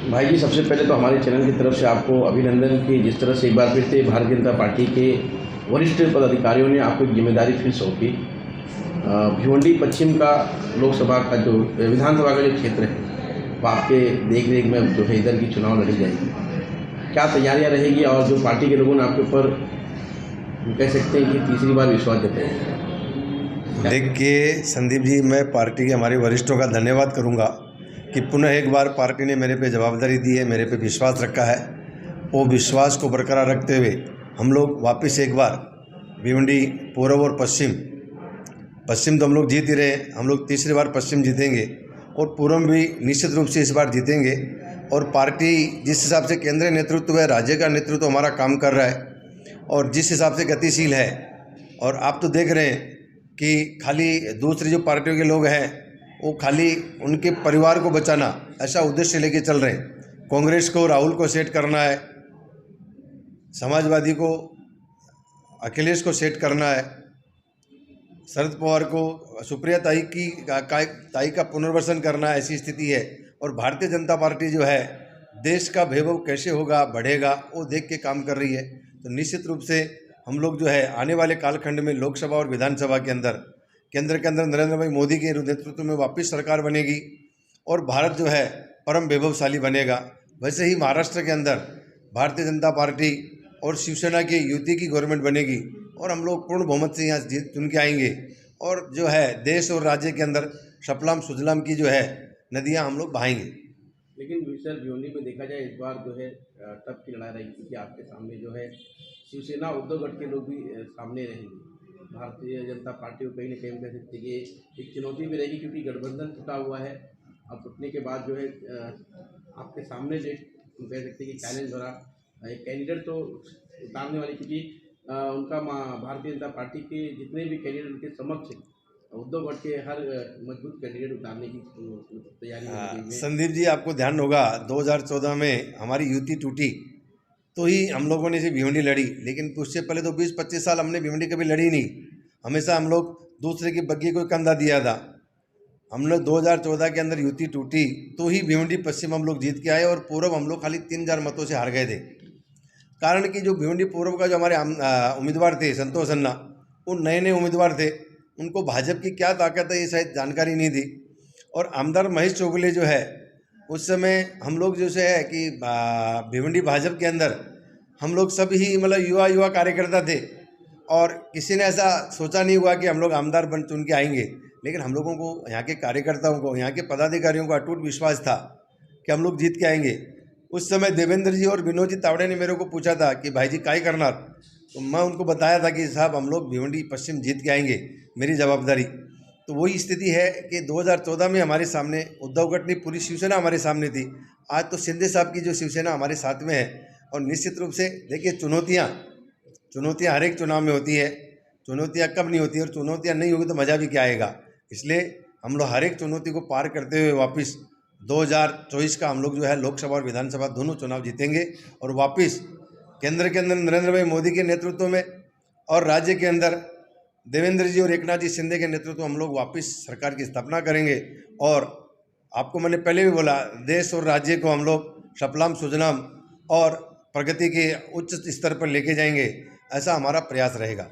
भाई जी, सबसे पहले तो हमारे चैनल की तरफ से आपको अभिनंदन कि जिस तरह से एक बार फिर से भारतीय जनता पार्टी के वरिष्ठ पदाधिकारियों ने आपको एक जिम्मेदारी फिर सौंपी। भिवंडी पश्चिम का लोकसभा का जो विधानसभा का जो क्षेत्र है वो आपके देख रेख में जो है इधर की चुनाव लड़ी जाएगी। क्या तैयारियां रहेगी और जो पार्टी के लोगों ने आपके ऊपर कह सकते हैं कि तीसरी बार विश्वास जताया? देखिए संदीप जी, मैं पार्टी के हमारे वरिष्ठों का धन्यवाद करूंगा कि पुनः एक बार पार्टी ने मेरे पे जवाबदारी दी है, मेरे पे विश्वास रखा है। वो विश्वास को बरकरार रखते हुए हम लोग वापस एक बार भिवंडी पूर्व और पश्चिम तो हम लोग जीत ही रहे, हम लोग तीसरी बार पश्चिम जीतेंगे और पूर्व भी निश्चित रूप से इस बार जीतेंगे। और पार्टी जिस हिसाब से केंद्रीय नेतृत्व है, राज्य का नेतृत्व हमारा काम कर रहा है और जिस हिसाब से गतिशील है, और आप तो देख रहे हैं कि खाली दूसरी जो पार्टियों के लोग हैं वो खाली उनके परिवार को बचाना ऐसा उद्देश्य लेके चल रहे हैं। कांग्रेस को राहुल को सेट करना है, समाजवादी को अखिलेश को सेट करना है, शरद पवार को सुप्रिया ताई का पुनर्वसन करना है, ऐसी स्थिति है। और भारतीय जनता पार्टी जो है देश का वैभव कैसे होगा, बढ़ेगा, वो देख के काम कर रही है। तो निश्चित रूप से हम लोग जो है आने वाले कालखंड में लोकसभा और विधानसभा के अंदर केंद्र के अंदर नरेंद्र भाई मोदी के नेतृत्व में वापस सरकार बनेगी और भारत जो है परम वैभवशाली बनेगा। वैसे ही महाराष्ट्र के अंदर भारतीय जनता पार्टी और शिवसेना की युति की गवर्नमेंट बनेगी और हम लोग पूर्ण बहुमत से यहाँ चुन के आएंगे और जो है देश और राज्य के अंदर सपलाम सुजलाम की जो है नदियाँ हम लोग बहाएंगे। लेकिन सर, भिवंडी में देखा जाए इस बार जो है टफ की लड़ाई रही, क्योंकि आपके सामने जो है शिवसेना उद्धव गठ के लोग भी सामने रहेंगे। भारतीय जनता पार्टी को कहीं ना कहीं कह सकते कि एक चुनौती भी रहेगी, क्योंकि गठबंधन टूटा हुआ है। अब टूटने के बाद जो है आपके सामने जो कह सकते कि चैलेंज भरा एक कैंडिडेट तो उतारने वाली, क्योंकि उनका भारतीय जनता पार्टी के जितने भी कैंडिडेट उनके समक्ष है, उद्धव गठ के हर मजबूत कैंडिडेट उतारने की तैयारी। संदीप जी, आपको ध्यान होगा 2014 में हमारी युति टूटी तो ही हम लोगों ने सिर्फ भिवंडी लड़ी, लेकिन उससे पहले तो 20-25 साल हमने भिवंडी कभी लड़ी नहीं। हमेशा हम लोग दूसरे की बग्गी को कंधा दिया था। हमने 2014 के अंदर युति टूटी तो ही भिवंडी पश्चिम हम लोग जीत के आए और पूर्व हम लोग खाली 3000 मतों से हार गए थे। कारण कि जो भिवंडी पूर्व का जो हमारे उम्मीदवार थे संतोष अन्ना, वो नए उम्मीदवार थे, उनको भाजपा की क्या ताकत है ये शायद जानकारी नहीं थी। और आमदार महेश चौगुले जो है उस समय हम लोग जो है कि भिवंडी भाजपा के अंदर हम लोग सब ही मतलब युवा कार्यकर्ता थे और किसी ने ऐसा सोचा नहीं हुआ कि हम लोग आमदार बन चुन के आएंगे। लेकिन हम लोगों को, यहाँ के कार्यकर्ताओं को, यहाँ के पदाधिकारियों को अटूट विश्वास था कि हम लोग जीत के आएंगे। उस समय देवेंद्र जी और विनोद जी तावड़े ने मेरे को पूछा था कि भाई जी काय करना, तो मैं उनको बताया था कि साहब हम लोग भिवंडी पश्चिम जीत के आएंगे, मेरी जवाबदारी। तो वही स्थिति है कि 2014 में हमारे सामने उद्धव गठ ने पूरी शिवसेना हमारे सामने थी, आज तो शिंदे साहब की जो शिवसेना हमारे साथ में है। और निश्चित रूप से देखिए चुनौतियाँ हर एक चुनाव में होती है, चुनौतियाँ कब नहीं होती और चुनौतियाँ नहीं होगी तो मज़ा भी क्या आएगा। इसलिए हम लोग हर एक चुनौती को पार करते हुए वापस 2024 का हम लोग जो है लोकसभा और विधानसभा दोनों चुनाव जीतेंगे और वापस केंद्र के अंदर नरेंद्र भाई मोदी के नेतृत्व में और राज्य के अंदर देवेंद्र जी और एकनाथ जी शिंदे के नेतृत्व हम लोग वापस सरकार की स्थापना करेंगे। और आपको मैंने पहले भी बोला, देश और राज्य को हम लोग सपलाम सुजलाम और प्रगति के उच्च स्तर पर लेके जाएंगे, ऐसा हमारा प्रयास रहेगा।